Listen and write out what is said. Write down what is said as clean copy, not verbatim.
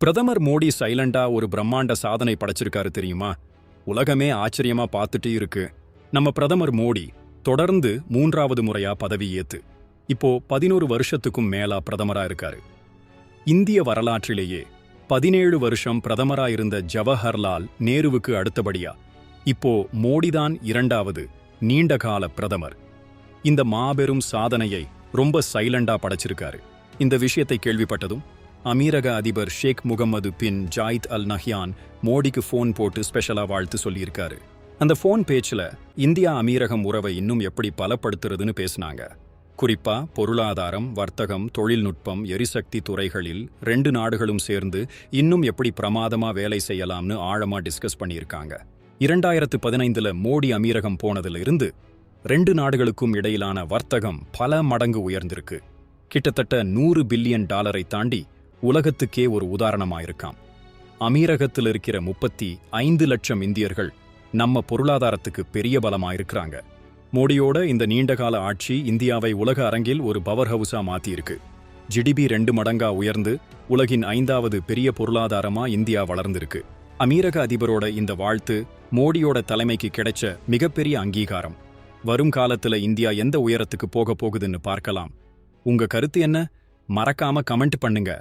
பிரதமர் மோடி சைலண்டா ஒரு பிரம்மாண்ட சாதனை படைச்சிருக்காரு தெரியுமா? உலகமே ஆச்சரியமா பார்த்துட்டு இருக்கு. நம்ம பிரதமர் மோடி தொடர்ந்து 3வது முறையா பதவி ஏத்து இப்போ 11 வருஷத்துக்கும் மேலா பிரதமரா இருக்காரு. இந்திய வரலாற்றிலேயே 17 வருஷம் பிரதமரா இருந்த ஜவஹர்லால் நேருவுக்கு அடுத்தபடியா இப்போ மோடிதான் 2வது நீண்டகால பிரதமர். இந்த மாபெரும் சாதனையை ரொம்ப சைலண்டா படைச்சிருக்காரு. இந்த விஷயத்தை கேள்விப்பட்டதும் அமீரக அதிபர் Sheikh Mohamed bin Zayed Al Nahyan மோடிக்கு ஃபோன் போட்டு ஸ்பெஷலா வாழ்த்து சொல்லியிருக்காரு. அந்த ஃபோன் பேச்சில் இந்தியா அமீரகம் உறவை இன்னும் எப்படி பலப்படுத்துறதுன்னு பேசினாங்க. குறிப்பா பொருளாதாரம், வர்த்தகம், தொழில்நுட்பம், எரிசக்தி துறைகளில் 2 நாடுகளும் சேர்ந்து இன்னும் எப்படி பிரமாதமா வேலை செய்யலாம்னு ஆழமா டிஸ்கஸ் பண்ணியிருக்காங்க. 2015 மோடி அமீரகம் போனதுல இருந்து 2 நாடுகளுக்கும் இடையிலான வர்த்தகம் பல மடங்கு உயர்ந்திருக்கு. கிட்டத்தட்ட $100 பில்லியன் தாண்டி உலகத்துக்கே ஒரு உதாரணமாயிருக்காம். அமீரகத்தில் இருக்கிற 35 லட்சம் இந்தியர்கள் நம்ம பொருளாதாரத்துக்கு பெரிய பலமாயிருக்கிறாங்க. மோடியோட இந்த நீண்டகால ஆட்சி இந்தியாவை உலக அரங்கில் ஒரு பவர் ஹவுஸா மாத்தியிருக்கு. ஜிடிபி 2 மடங்கா உயர்ந்து உலகின் 5வது பெரிய பொருளாதாரமா இந்தியா வளர்ந்திருக்கு. அமீரக அதிபரோட இந்த வாழ்த்து மோடியோட தலைமைக்கு கிடைச்ச மிகப்பெரிய அங்கீகாரம். வரும் காலத்துல இந்தியா எந்த உயரத்துக்கு போக போகுதுன்னு பார்க்கலாம். உங்க கருத்து என்ன? மறக்காம கமெண்ட் பண்ணுங்க.